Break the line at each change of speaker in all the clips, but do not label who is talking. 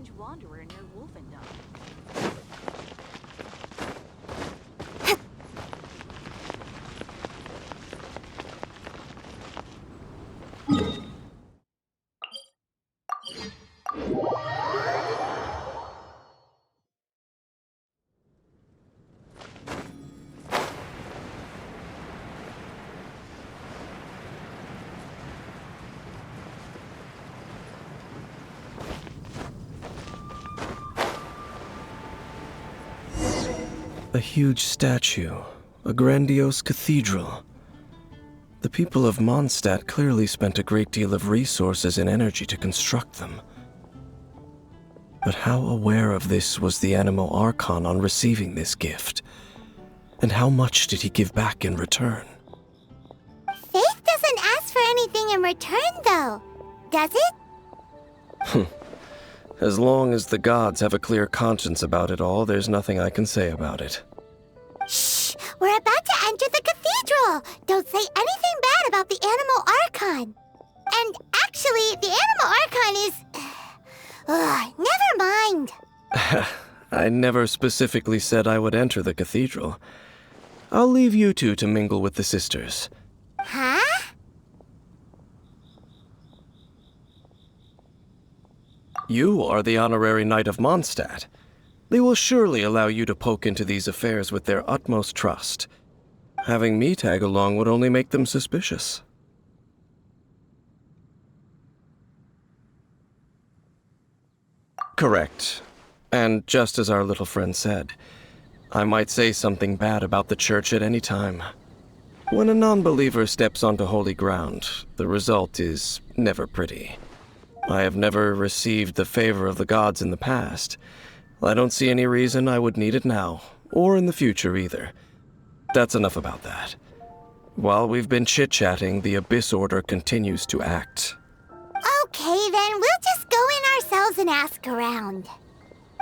strange wanderer near Wolfendom.
A huge statue, a grandiose cathedral. The people of Mondstadt clearly spent a great deal of resources and energy to construct them. But how aware of this was the Animo Archon on receiving this gift? And how much did he give back in return?
Faith doesn't ask for anything in return, though, does it?
As long as the gods have a clear conscience about it all, there's nothing I can say about it.
Shh! We're about to enter the cathedral! Don't say anything bad about the Animo Archon! And actually, the Animo Archon is... never mind!
I never specifically said I would enter the cathedral. I'll leave you two to mingle with the sisters.
Huh?
You are the honorary knight of Mondstadt. They will surely allow you to poke into these affairs with their utmost trust. Having me tag along would only make them suspicious. Correct. And just as our little friend said, I might say something bad about the church at any time. When a non-believer steps onto holy ground, the result is never pretty. I have never received the favor of the gods in the past. I don't see any reason I would need it now, or in the future either. That's enough about that. While we've been chit-chatting, the Abyss Order continues to act.
Okay, then we'll just go in ourselves and ask around.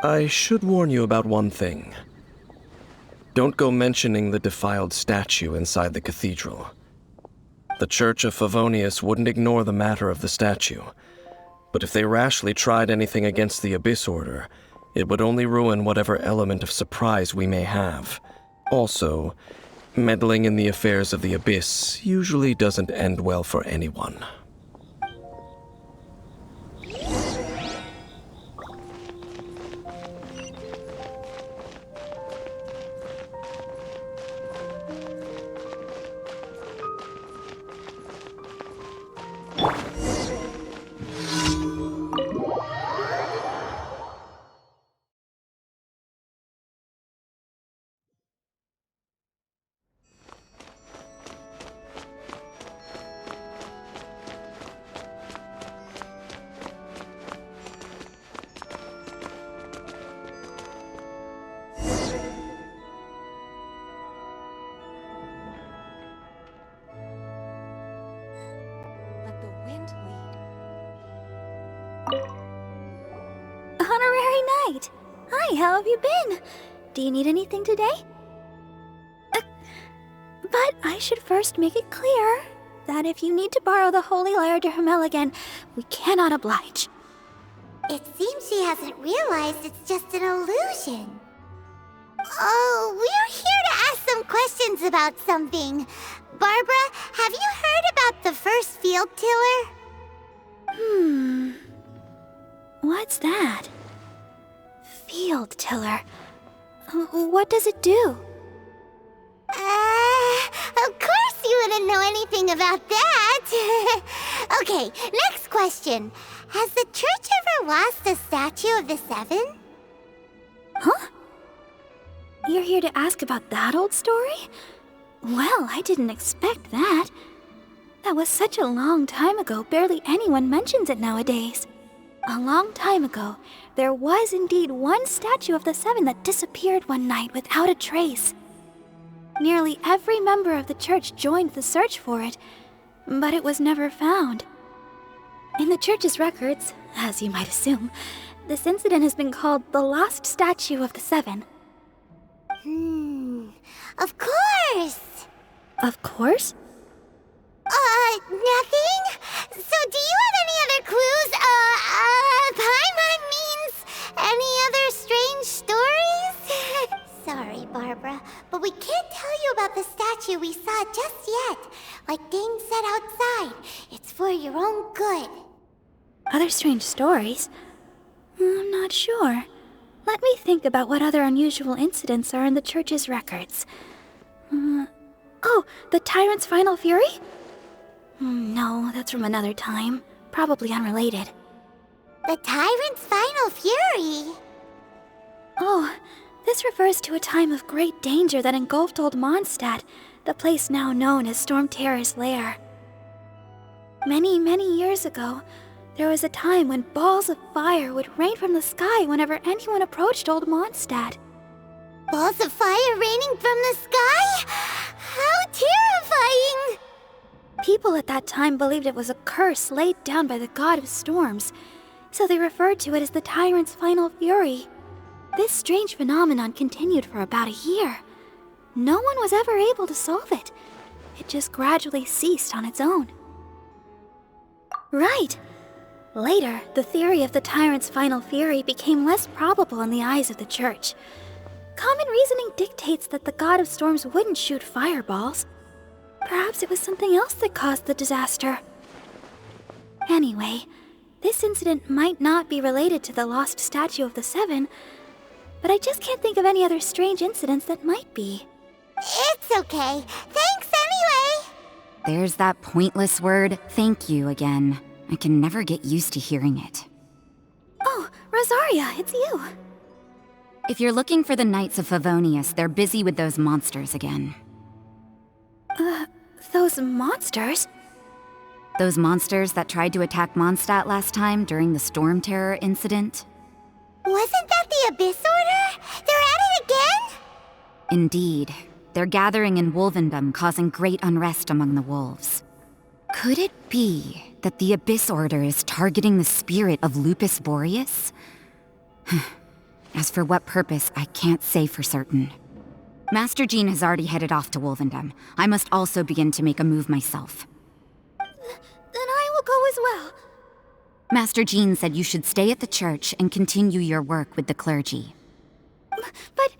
I should warn you about one thing. Don't go mentioning the defiled statue inside the cathedral. The Church of Favonius wouldn't ignore the matter of the statue. But if they rashly tried anything against the Abyss Order, it would only ruin whatever element of surprise we may have. Also, meddling in the affairs of the Abyss usually doesn't end well for anyone.
Let the wind lead.
Honorary Knight! Hi, how have you been? Do you need anything today? But I should first make it clear that if you need to borrow the Holy Lyre to Hermel again, we cannot oblige.
It seems she hasn't realized it's just an illusion. Oh, we're here to ask some questions about something. Barbara, have you heard about the first field tiller?
What's that? Field tiller. What does it do?
Of course you wouldn't know anything about that. Okay, next question. Has the church ever lost a statue of the Seven?
Huh? You're here to ask about that old story? Well, I didn't expect that. That was such a long time ago, barely anyone mentions it nowadays. A long time ago, there was indeed one statue of the Seven that disappeared one night without a trace. Nearly every member of the church joined the search for it, but it was never found. In the church's records, as you might assume, this incident has been called the Lost Statue of the Seven.
Of course!
Of course?
Nothing? So do you have any other clues? Paimon means... out just yet. Like Dane said outside, it's for your own good.
Other strange stories? I'm not sure. Let me think about what other unusual incidents are in the church's records. Oh, the tyrant's final fury? No, that's from another time. Probably unrelated.
The tyrant's final fury?
Oh, this refers to a time of great danger that engulfed Old Mondstadt, the place now known as Storm Terror's lair. Many, many years ago, there was a time when balls of fire would rain from the sky whenever anyone approached Old Mondstadt.
Balls of fire raining from the sky? How terrifying!
People at that time believed it was a curse laid down by the god of storms, so they referred to it as the tyrant's final fury. This strange phenomenon continued for about a year. No one was ever able to solve it. It just gradually ceased on its own. Right. Later, the theory of the tyrant's final fury became less probable in the eyes of the church. Common reasoning dictates that the god of storms wouldn't shoot fireballs. Perhaps it was something else that caused the disaster. Anyway, this incident might not be related to the lost statue of the Seven, but I just can't think of any other strange incidents that might be.
It's okay. Thanks anyway.
There's that pointless word, thank you, again. I can never get used to hearing it.
Oh, Rosaria, it's you.
If you're looking for the Knights of Favonius, they're busy with those monsters again.
Those monsters?
Those monsters that tried to attack Mondstadt last time during the Storm Terror incident?
Wasn't that the Abyss Order? They're at it again?
Indeed. They're gathering in Wolvendom, causing great unrest among the wolves. Could it be that the Abyss Order is targeting the spirit of Lupus Boreas? As for what purpose, I can't say for certain. Master Jean has already headed off to Wolvendom. I must also begin to make a move myself.
Then I will go as well.
Master Jean said you should stay at the church and continue your work with the clergy.
But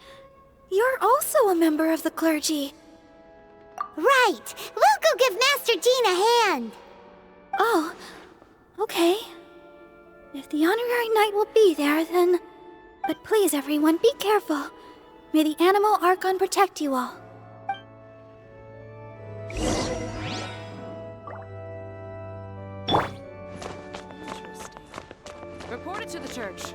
you're also a member of the clergy.
Right. We'll go give Master Jean a hand.
Oh, okay. If the honorary knight will be there, then... But please, everyone, be careful. May the Animal Archon protect you all.
Interesting. Report it to the church.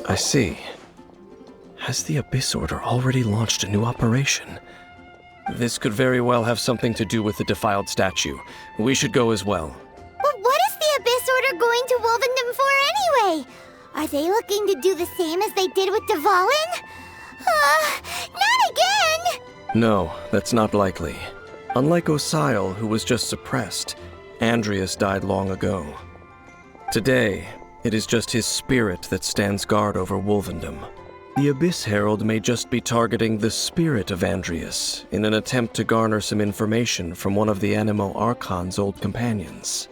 I see. Has the Abyss Order already launched a new operation? This could very well have something to do with the defiled statue. We should go as well.
But what is the Abyss Order going to Wolvendom for anyway? Are they looking to do the same as they did with Dvalin? Not again!
No, that's not likely. Unlike Osile, who was just suppressed, Andreas died long ago. Today, it is just his spirit that stands guard over Wolvendom. The Abyss Herald may just be targeting the spirit of Andreas in an attempt to garner some information from one of the Animo Archon's old companions.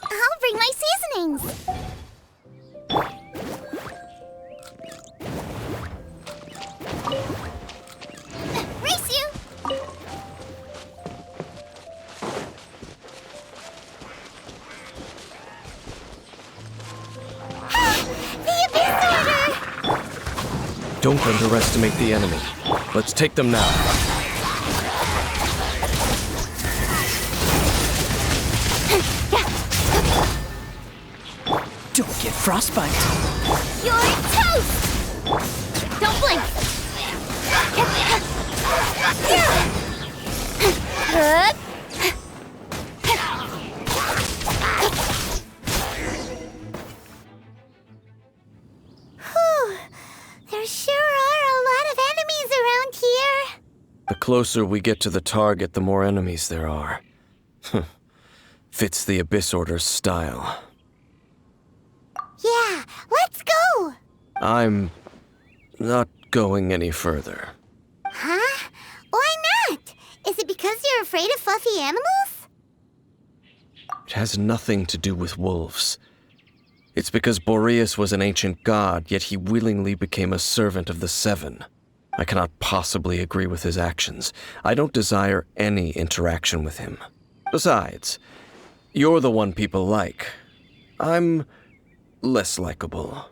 I'll bring my seasonings. Race you! The Abyss Order!
Don't underestimate the enemy. Let's take them now.
Don't get frostbite.
You're toast! Don't blink! Whew. There sure are a lot of enemies around here.
The closer we get to the target, the more enemies there are. Fits the Abyss Order's style.
Yeah, let's go!
I'm not going any further.
Huh? Why not? Is it because you're afraid of fluffy animals?
It has nothing to do with wolves. It's because Boreas was an ancient god, yet he willingly became a servant of the Seven. I cannot possibly agree with his actions. I don't desire any interaction with him. Besides, you're the one people like. I'm less likable.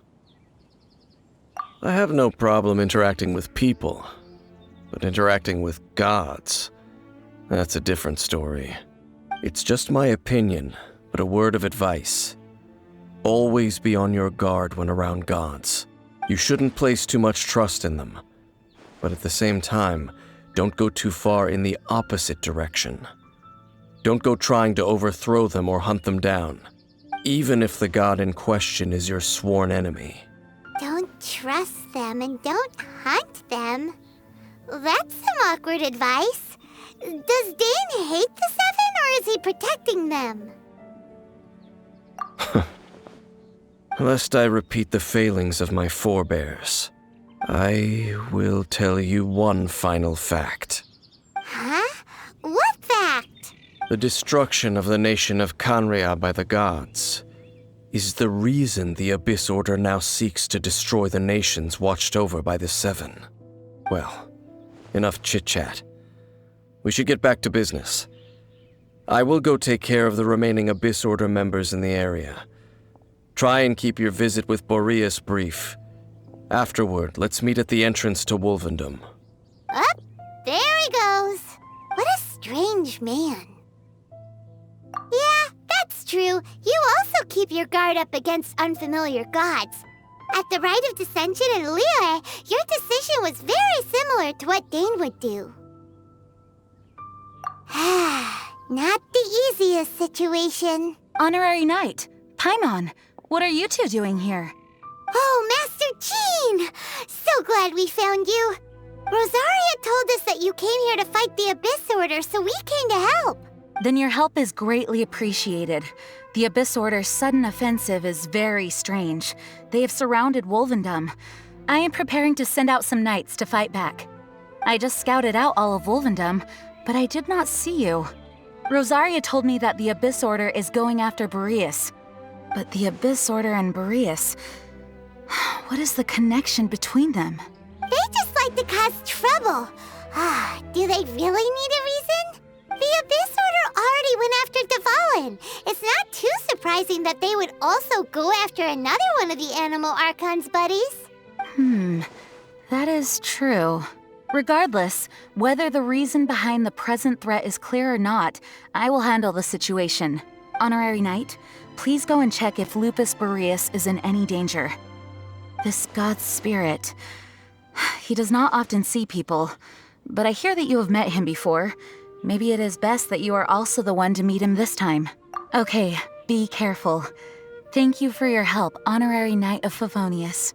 I have no problem interacting with people, but interacting with gods, that's a different story. It's just my opinion, but a word of advice. Always be on your guard when around gods. You shouldn't place too much trust in them, but at the same time, don't go too far in the opposite direction. Don't go trying to overthrow them or hunt them down, even if the god in question is your sworn enemy.
Don't trust them and don't hunt them. That's some awkward advice. Does Dane hate the Seven, or is he protecting them?
Lest I repeat the failings of my forebears, I will tell you one final fact.
Huh? What fact?
The destruction of the nation of Canria by the gods is the reason the Abyss Order now seeks to destroy the nations watched over by the Seven. Well, enough chit-chat. We should get back to business. I will go take care of the remaining Abyss Order members in the area. Try and keep your visit with Boreas brief. Afterward, let's meet at the entrance to Wolvendom.
Up, there he goes. What a strange man. Yeah, that's true. You also keep your guard up against unfamiliar gods. At the Rite of Dissension in Liyue, your decision was very similar to what Dane would do. Not the easiest situation.
Honorary Knight, Paimon, what are you two doing here?
Oh, Master Jean! So glad we found you. Rosaria told us that you came here to fight the Abyss Order, so we came to help.
Then your help is greatly appreciated. The Abyss Order's sudden offensive is very strange. They have surrounded Wolvendom. I am preparing to send out some knights to fight back. I just scouted out all of Wolvendom, but I did not see you. Rosaria told me that the Abyss Order is going after Boreas. But the Abyss Order and Boreas... what is the connection between them?
They just like to cause trouble. Do they really need a reason? The Abyss Order already went after Dvalin. It's not too surprising that they would also go after another one of the Animal Archon's buddies.
That is true. Regardless, whether the reason behind the present threat is clear or not, I will handle the situation. Honorary Knight, please go and check if Lupus Boreas is in any danger. This god's spirit... he does not often see people, but I hear that you have met him before. Maybe it is best that you are also the one to meet him this time. Okay, be careful. Thank you for your help, Honorary Knight of Favonius.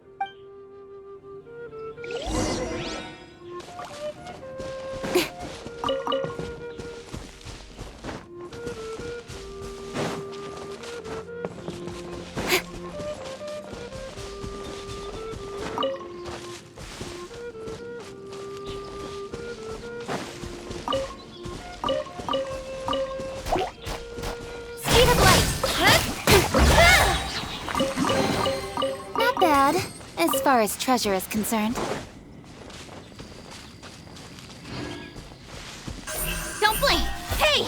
Not bad, as far as treasure is concerned. Don't blink! Hey!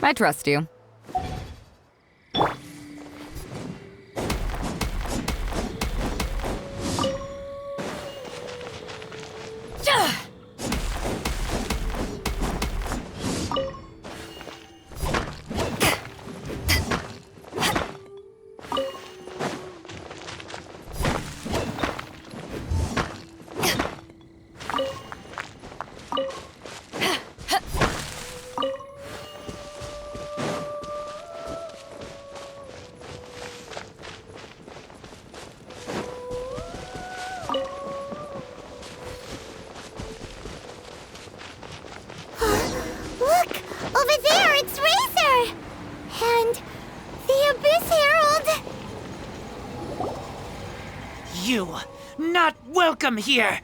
I trust you.
Look! Over there, it's Razor! And the Abyss Herald!
You, not welcome here!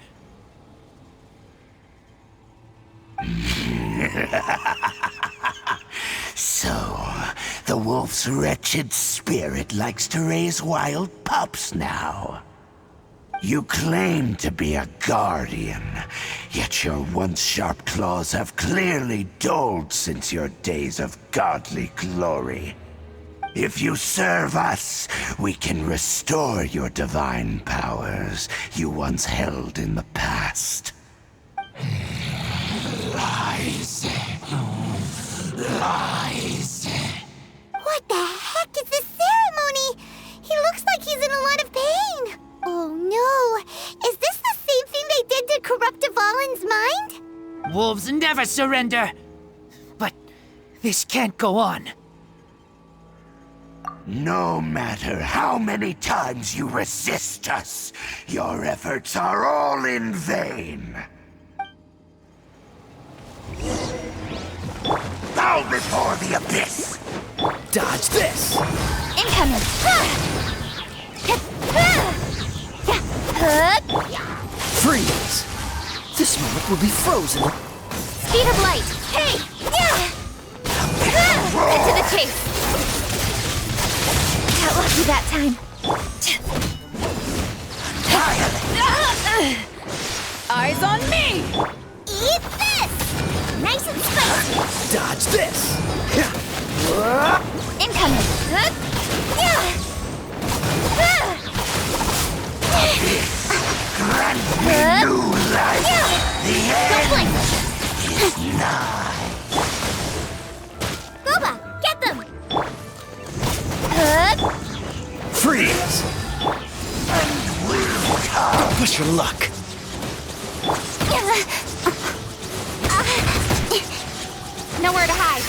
So, the wolf's wretched spirit likes to raise wild pups now. You claim to be a guardian, yet your once sharp claws have clearly dulled since your days of godly glory. If you serve us, we can restore your divine powers you once held in the past. Lies. Lies.
What the heck is this ceremony? He looks like he's in a lot of pain. Oh no! Is this the same thing they did to corrupt Dvalin's mind?
Wolves never surrender! But this can't go on.
No matter how many times you resist us, your efforts are all in vain. Bow before the abyss!
Dodge this!
Incoming!
Freeze! This moment will be frozen.
Speed of light! Hey! Into the chase! Got lucky that time.
Eyes on me!
Eat this! Nice and spicy!
Dodge this!
Incoming!
Grant me new life! The
Don't blink!
end is nigh!
Boba, get them!
Freeze! Don't push your luck.
Nowhere to hide.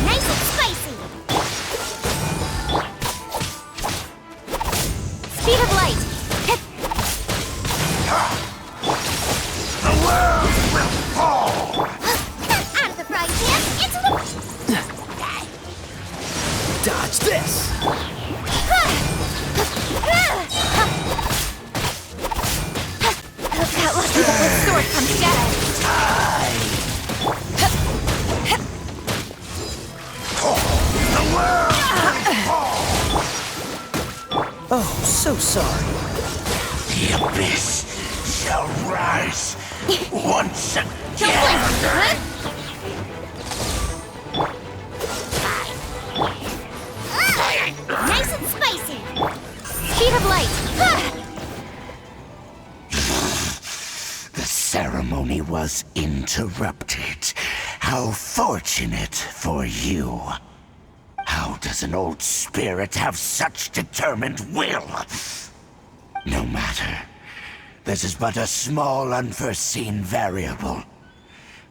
Nice and spicy!
Speed of light!
The world will fall!
Out of the frying pan, into the...
Dodge this!
Got lucky that was sword from shadow.
The world will fall!
Oh, so sorry.
The abyss shall rise once
Don't
again!
blink!
Nice and spicy!
Speed of light!
The ceremony was interrupted. How fortunate for you. How does an old spirit have such determined will? No matter. This is but a small unforeseen variable.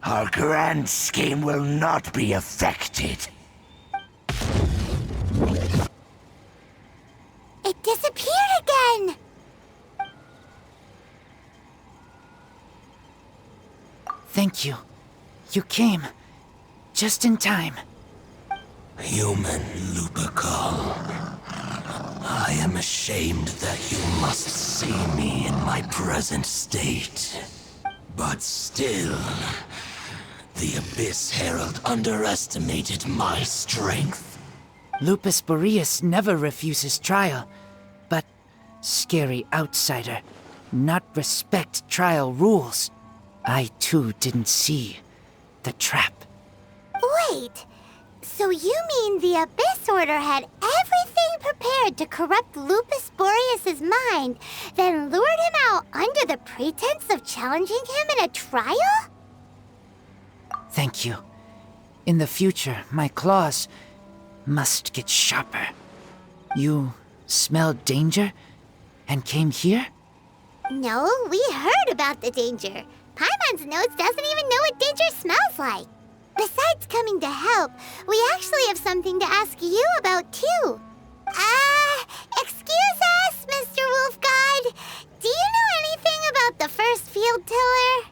Our grand scheme will not be affected.
It disappeared again!
Thank you. You came. Just in time.
Human Lupercal, I am ashamed that you must see me in my present state. But still, the Abyss Herald underestimated my strength.
Lupus Boreas never refuses trial, but scary outsider, not respect trial rules. I too didn't see the trap.
Right! So you mean the Abyss Order had everything prepared to corrupt Lupus Boreas's mind, then lured him out under the pretense of challenging him in a trial?
Thank you. In the future, my claws must get sharper. You smelled danger and came here?
No, we heard about the danger. Paimon's notes doesn't even know what danger smells like. Besides coming to help, we actually have something to ask you about too. Excuse us, Mr. Wolf God. Do you know anything about the first field tiller?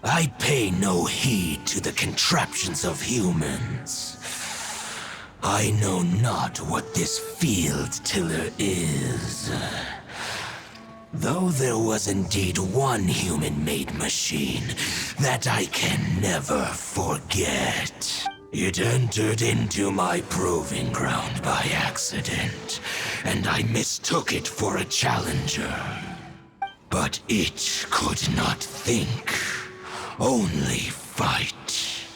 I pay no heed to the contraptions of humans. I know not what this field tiller is. Though there was indeed one human-made machine that I can never forget. It entered into my proving ground by accident, and I mistook it for a challenger. But it could not think, only fight.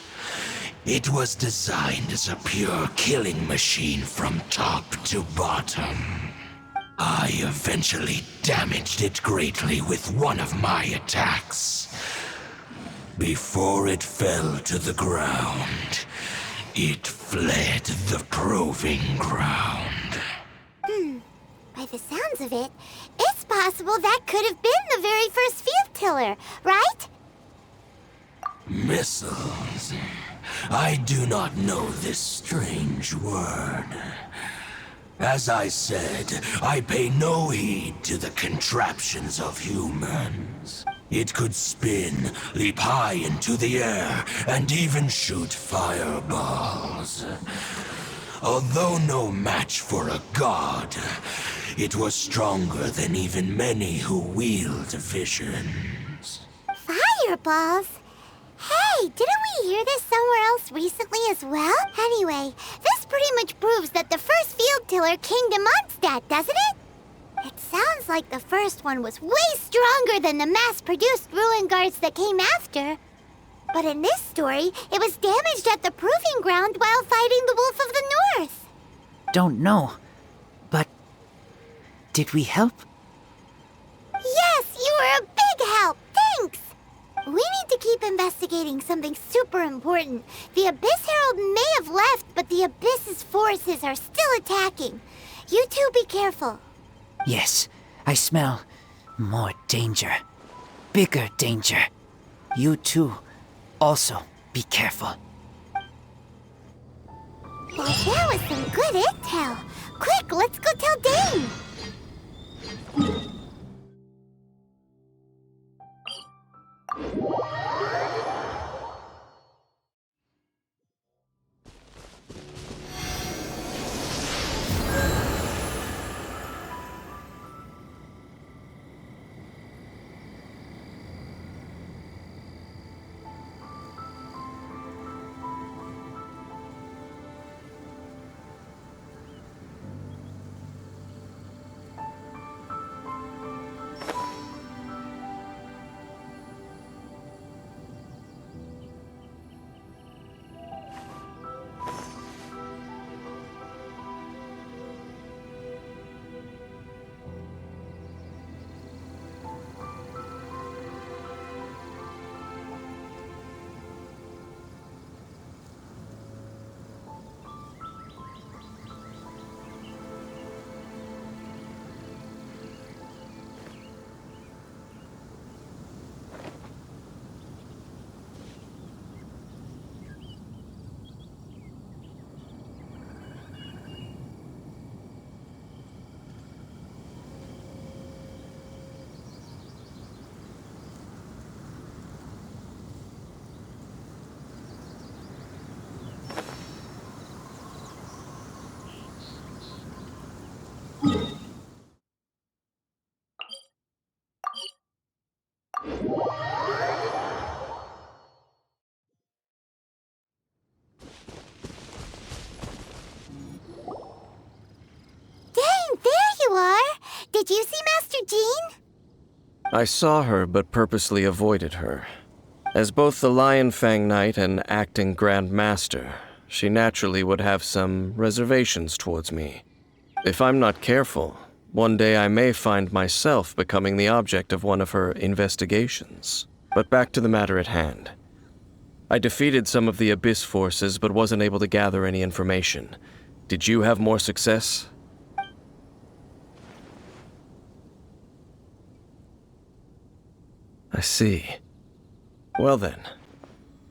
It was designed as a pure killing machine from top to bottom. I eventually damaged it greatly with one of my attacks. Before it fell to the ground, it fled the proving ground.
By the sounds of it, it's possible that could have been the very first field tiller, right?
Missiles. I do not know this strange word. As I said, I pay no heed to the contraptions of humans. It could spin, leap high into the air, and even shoot fireballs. Although no match for a god, it was stronger than even many who wield visions.
Fireballs? Hey, didn't we hear this somewhere else recently as well? Anyway, this pretty much proves that the first field tiller came to Mondstadt, doesn't it? It sounds like the first one was way stronger than the mass-produced ruin guards that came after. But in this story, it was damaged at the proving ground while fighting the Wolf of the North.
Don't know, but did we help?
Yes, you were a big help. Thanks. We need to keep investigating something super important. The Abyss Herald may have left, but the Abyss's forces are still attacking. You two be careful.
Yes, I smell more danger. Bigger danger. You too, also be careful.
Well, that was some good intel. Quick, let's go tell Dane. Did you see Master Jean?
I saw her, but purposely avoided her. As both the Lion Fang Knight and acting Grand Master, she naturally would have some reservations towards me. If I'm not careful, one day I may find myself becoming the object of one of her investigations. But back to the matter at hand. I defeated some of the Abyss forces, but wasn't able to gather any information. Did you have more success? I see. Well then,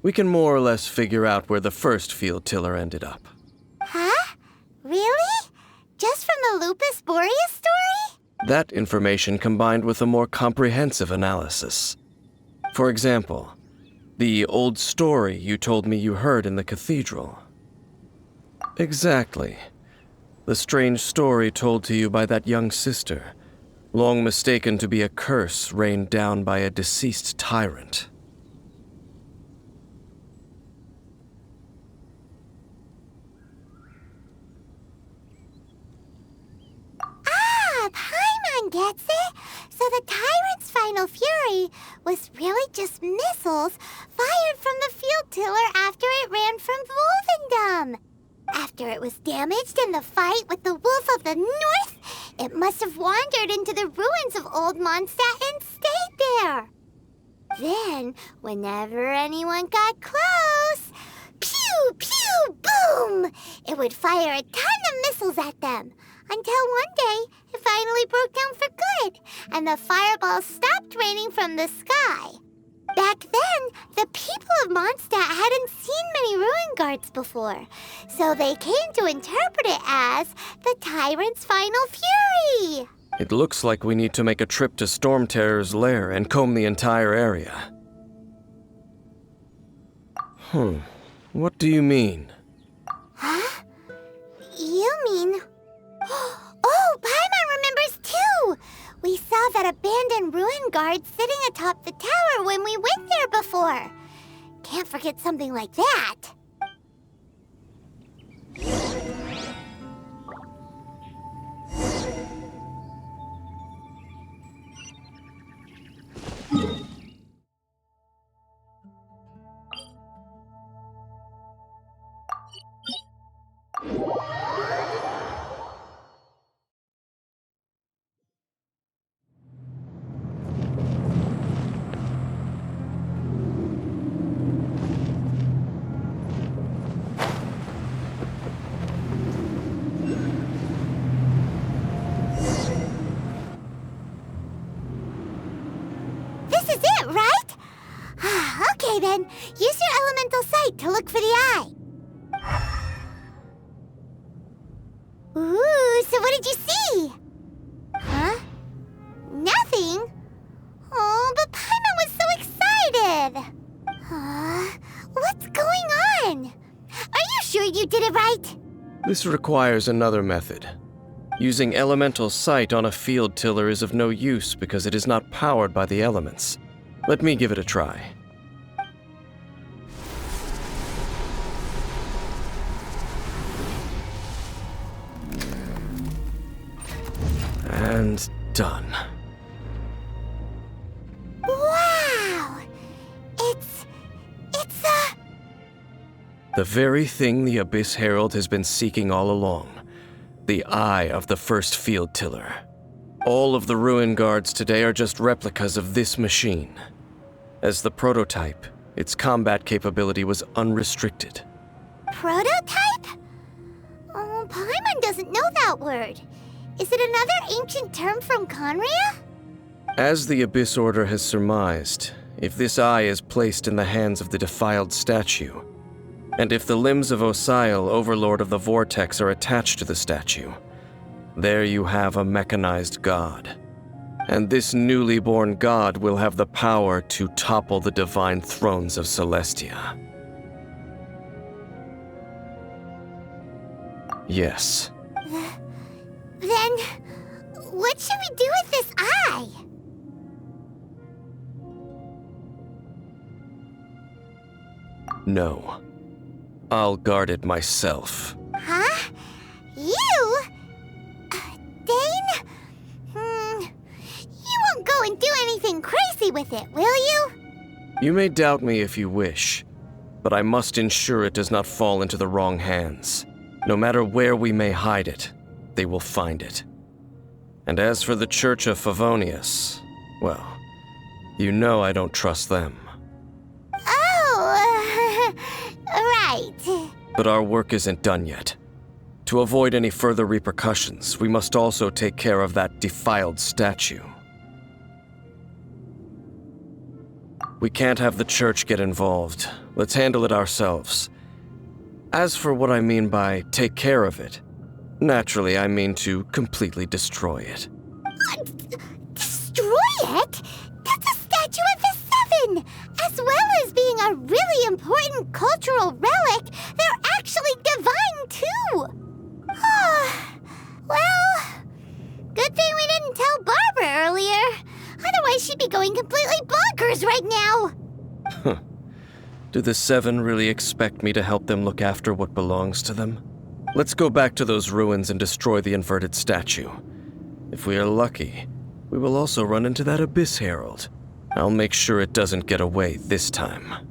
we can more or less figure out where the first field tiller ended up.
Huh? Really? Just from the Lupus Boreas story?
That information combined with a more comprehensive analysis. For example, the old story you told me you heard in the cathedral. Exactly. The strange story told to you by that young sister, long mistaken to be a curse rained down by a deceased tyrant.
Paimon gets it. So the tyrant's final fury was really just missiles fired from the field tiller after it ran from Wolvendom. After it was damaged in the fight with the Wolf of the North, it must have wandered into the ruins of Old Mondstadt and stayed there. Then, whenever anyone got close, pew, pew, boom! It would fire a ton of missiles at them. Until one day, it finally broke down for good, and the fireballs stopped raining from the sky. Back then, the people of Mondstadt hadn't seen many ruin guards before, so they came to interpret it as the tyrant's final fury.
It looks like we need to make a trip to Storm Terror's lair and comb the entire area. What do you mean?
Huh? You mean... Oh, Paimon remembers too! We saw that abandoned ruin guard sitting atop the tower when we went there before. Can't forget something like that. Okay then, use your elemental sight to look for the eye. Ooh, so what did you see? Huh? Nothing? Oh, but Paimon was so excited. What's going on? Are you sure you did it right?
This requires another method. Using elemental sight on a field tiller is of no use because it is not powered by the elements. Let me give it a try. And done.
Wow! It's a...
The very thing the Abyss Herald has been seeking all along. The eye of the first field tiller. All of the ruin guards today are just replicas of this machine. As the prototype, its combat capability was unrestricted.
Prototype? Oh, Paimon doesn't know that word. Is it another ancient term from Conria?
As the Abyss Order has surmised, if this eye is placed in the hands of the defiled statue, and if the limbs of Osial, Overlord of the Vortex, are attached to the statue, there you have a mechanized god. And this newly born god will have the power to topple the divine thrones of Celestia. Yes.
Then, what should we do with this eye?
No. I'll guard it myself.
Huh? You? Dane? You won't go and do anything crazy with it, will you?
You may doubt me if you wish, but I must ensure it does not fall into the wrong hands. No matter where we may hide it, they will find it. And as for the Church of Favonius, well, you know I don't trust them.
Oh, right.
But our work isn't done yet. To avoid any further repercussions, we must also take care of that defiled statue. We can't have the church get involved. Let's handle it ourselves. As for what I mean by take care of it, naturally I mean to completely destroy it.
Destroy it? That's a statue of the Seven! As well as being a really important cultural relic, they're actually divine too! Well, good thing we didn't tell Barbara earlier. Otherwise she'd be going completely bonkers right now!
Do the Seven really expect me to help them look after what belongs to them? Let's go back to those ruins and destroy the inverted statue. If we are lucky, we will also run into that Abyss Herald. I'll make sure it doesn't get away this time.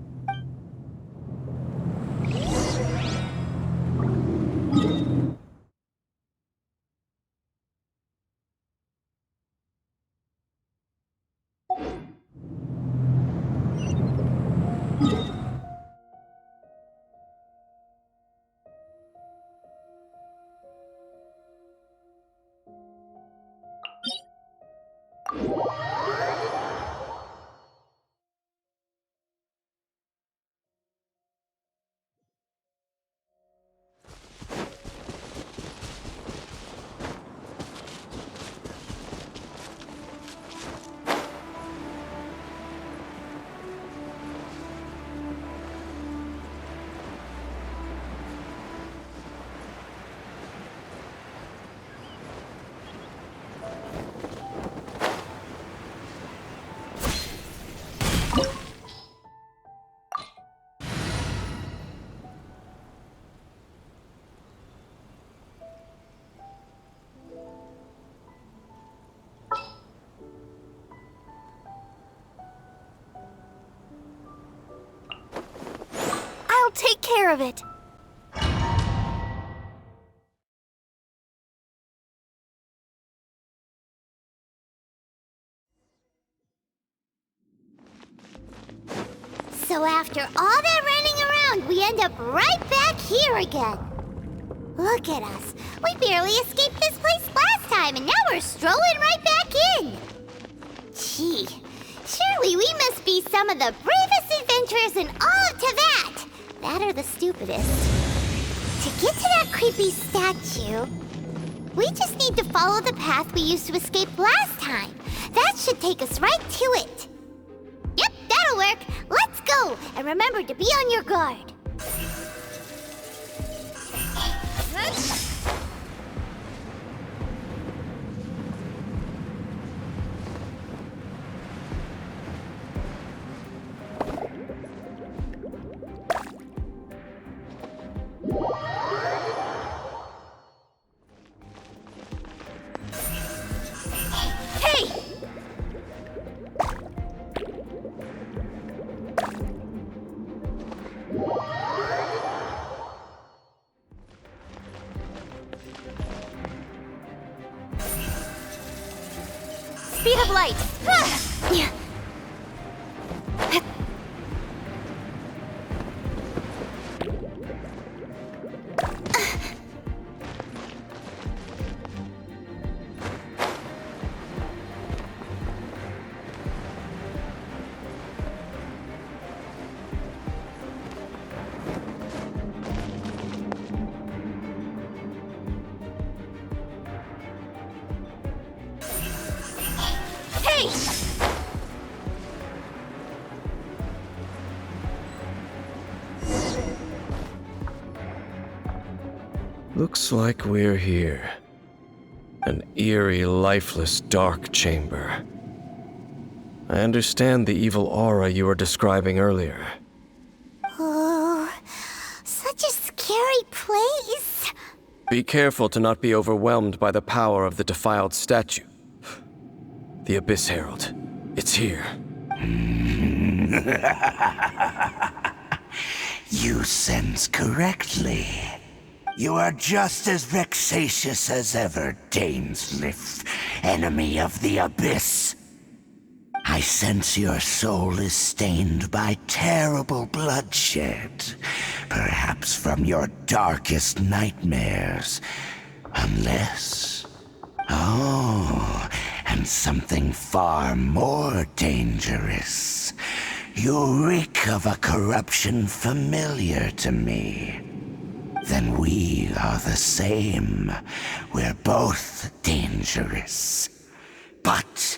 I'll take care of it.
So after all that running around, we end up right back here again. Look at us. We barely escaped this place last time, and now we're strolling right back in. Gee, surely we must be some of the bravest adventurers in all of Teyvat. That or the stupidest. To get to that creepy statue, we just need to follow the path we used to escape last time. That should take us right to it. Yep, that'll work. Let's go, and remember to be on your guard.
Hey! Speed of light! Ah! Hey!
Looks like we're here. An eerie, lifeless, dark chamber. I understand the evil aura you were describing earlier.
Oh, such a scary place.
Be careful to not be overwhelmed by the power of the defiled statue. The Abyss Herald. It's here.
You sense correctly. You are just as vexatious as ever, Daneslif, enemy of the Abyss. I sense your soul is stained by terrible bloodshed, perhaps from your darkest nightmares. Unless... Oh, and something far more dangerous. You reek of a corruption familiar to me. Then we are the same. We're both dangerous. But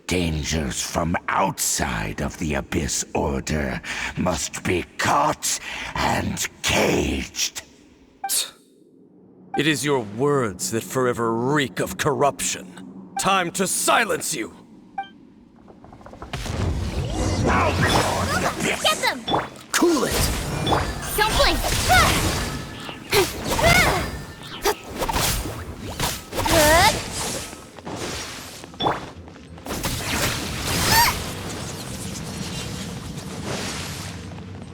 dangers from outside of the Abyss Order must be caught and caged.
It is your words that forever reek of corruption. Time to silence you!
Get them!
Cool it!
Don't blink!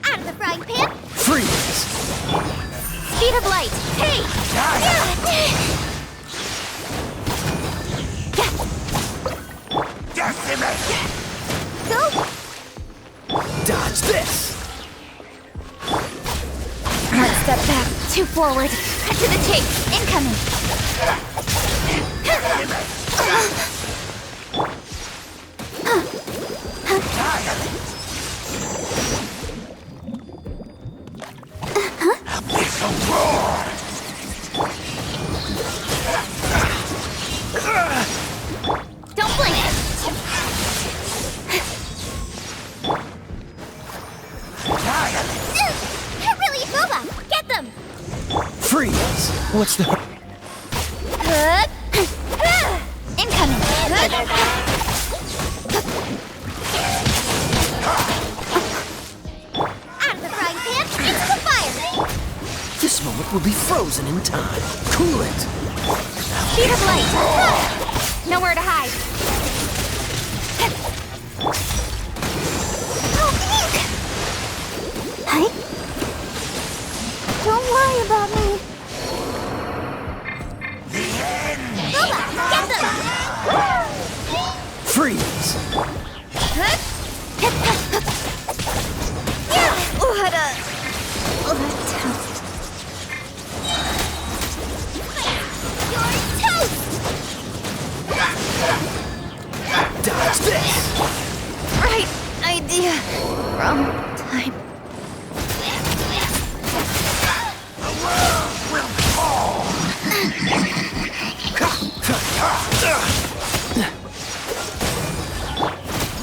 Out of the frying pan!
Freeze!
Speed of light! Hey! Go!
Dodge this!
One step back, two forward. Cut to the chase. Incoming. Don't blink. Really, Boba, get them.
Freeze! What's the...
Incoming. Out of the frying pan, into the fire.
This moment will be frozen in time. Cool it!
Speed of light. Nowhere to hide. Oh, Ink! Hi? Don't worry about me. Boba, get them!
Freeze!
What a toast. You're toast!
Dodge this!
Right idea. Wrong time.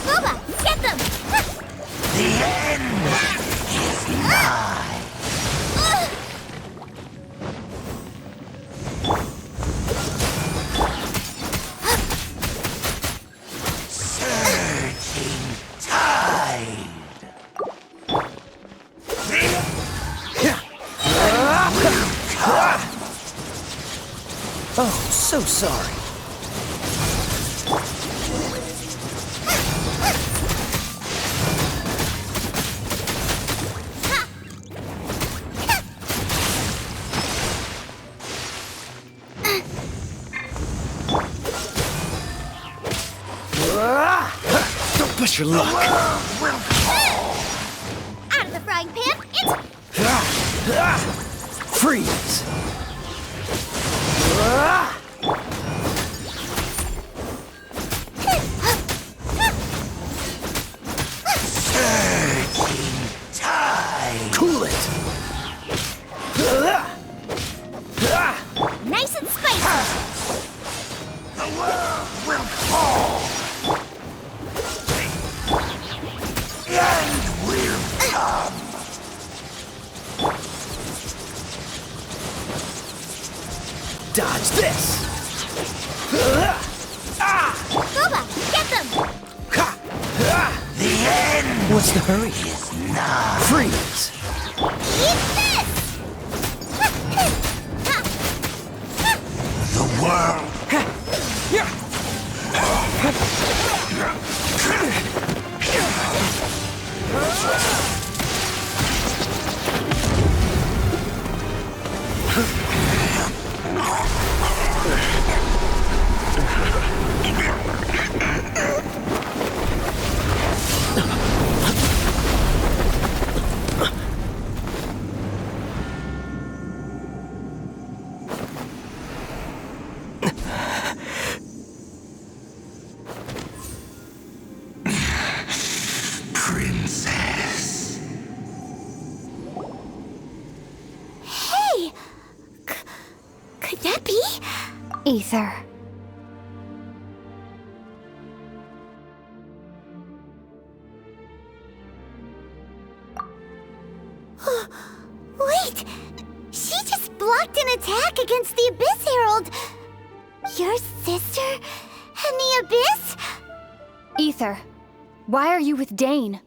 Boba, get them!
The end is nigh. Surging tide.
Oh, so sorry. Don't push your luck.
Out of the frying pan, it's...
Freeze!
Surging tide.
Cool it!
Nice and spicy.
The world will fall. And will come.
Dodge this!
Boba, get them!
The end
What's the hurry?
is nigh.
Freeze!
Eat this!
The world
Ether.
Wait! She just blocked an attack against the Abyss Herald! Your sister and the Abyss?
Ether, why are you with Dane?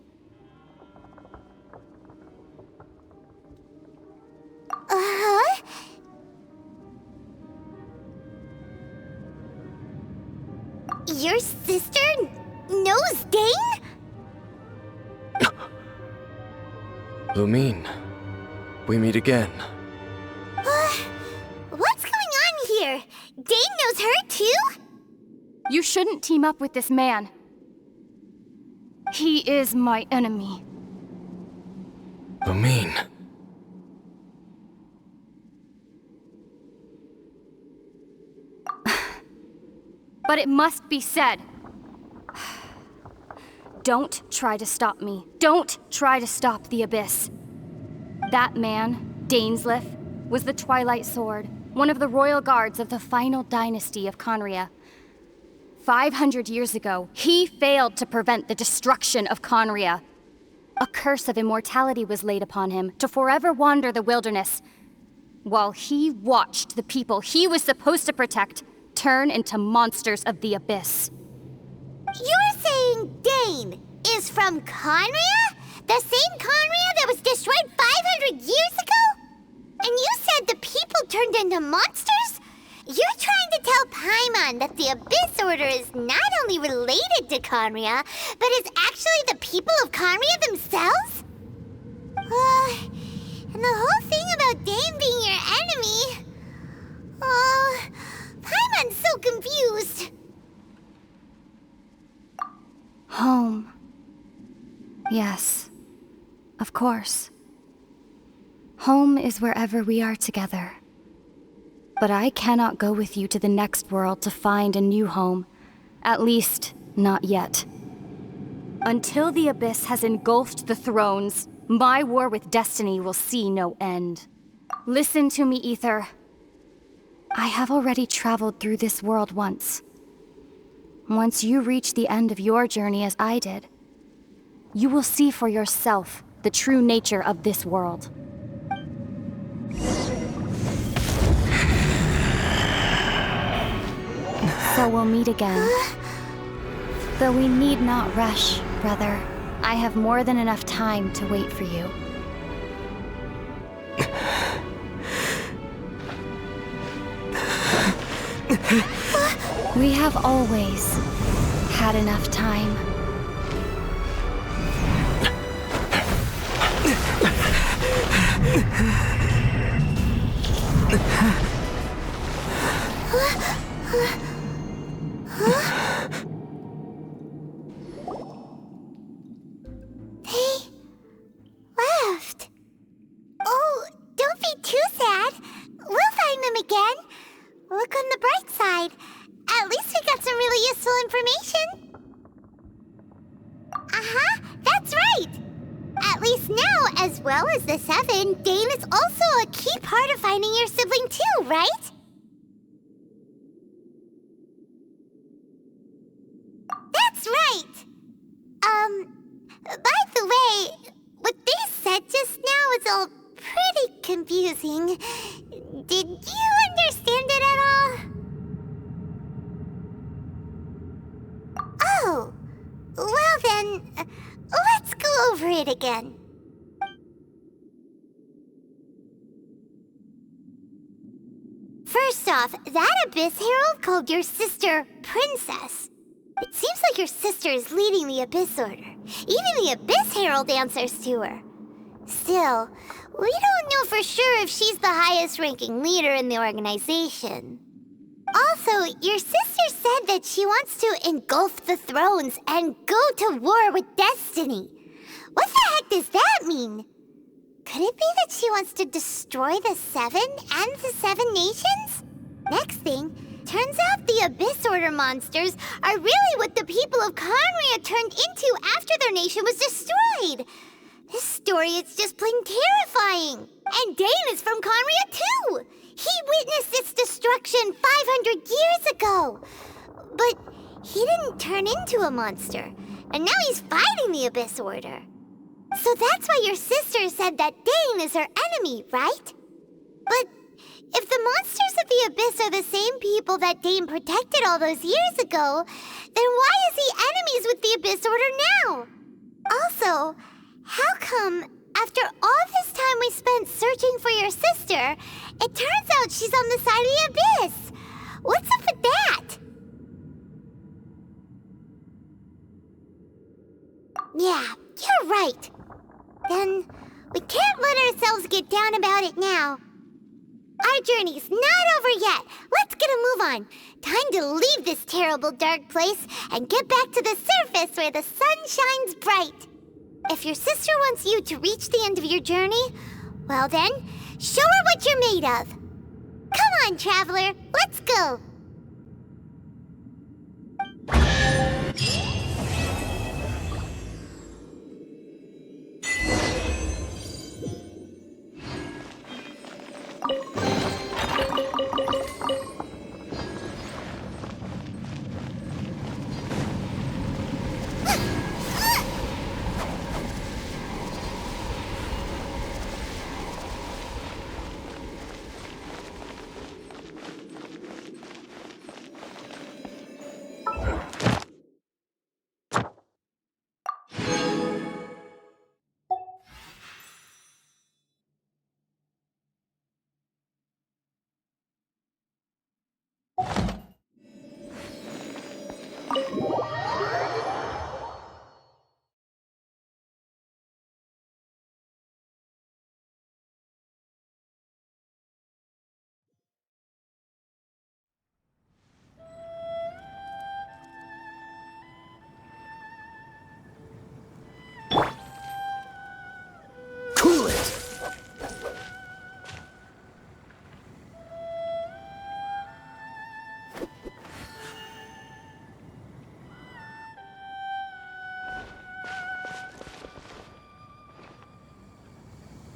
Uh-huh? Your sister knows Dane?
Lumine, we meet again.
What's going on here? Dane knows her too?
You shouldn't team up with this man. He is my enemy.
Lumine.
But it must be said. Don't try to stop me. Don't try to stop the Abyss. That man, Dainsleif, was the Twilight Sword, one of the royal guards of the final dynasty of Conria. 500 years ago, he failed to prevent the destruction of Conria. A curse of immortality was laid upon him to forever wander the wilderness, while he watched the people he was supposed to protect turn into monsters of the Abyss.
You're saying Dane is from Conria? The same Conria that was destroyed 500 years ago? And you said the people turned into monsters? You're trying to tell Paimon that the Abyss Order is not only related to Conria, but is actually the people of Conria themselves? And the whole thing about Dane being your enemy... Paimon's so confused.
Home. Yes, of course. Home is wherever we are together. But I cannot go with you to the next world to find a new home. At least, not yet. Until the Abyss has engulfed the thrones, my war with destiny will see no end. Listen to me, Ether. I have already traveled through this world once. Once you reach the end of your journey as I did, you will see for yourself the true nature of this world. So we'll meet again. Though we need not rush, brother. I have more than enough time to wait for you. We have always had enough time.
They left. Oh, don't be too sad. We'll find them again. Look on the bright side. At least we got some really useful information. Uh-huh, that's right. At least now, as well as the Seven, Dane is also a key part of finding your sibling too, right? That's right. By the way, what they said just now is all pretty confusing. Did you understand it at all? Oh, well then, let's go over it again. First off, that Abyss Herald called your sister Princess. It seems like your sister is leading the Abyss Order. Even the Abyss Herald answers to her. Still, we don't know for sure if she's the highest-ranking leader in the organization. Also, your sister said that she wants to engulf the thrones and go to war with destiny. What the heck does that mean? Could it be that she wants to destroy the Seven and the Seven Nations? Next thing, turns out the Abyss Order monsters are really what the people of Conria turned into after their nation was destroyed. This story is just plain terrifying. And Dane is from Conria too. He witnessed its destruction 500 years ago. But he didn't turn into a monster. And now he's fighting the Abyss Order. So that's why your sister said that Dane is her enemy, right? But if the monsters of the Abyss are the same people that Dane protected all those years ago, then why is he enemies with the Abyss Order now? Also, how come, after all this time we spent searching for your sister, it turns out she's on the side of the Abyss? What's up with that? Yeah, you're right. Then we can't let ourselves get down about it now. Our journey's not over yet. Let's get a move on. Time to leave this terrible dark place and get back to the surface where the sun shines bright. If your sister wants you to reach the end of your journey, well then, show her what you're made of. Come on, traveler, let's go.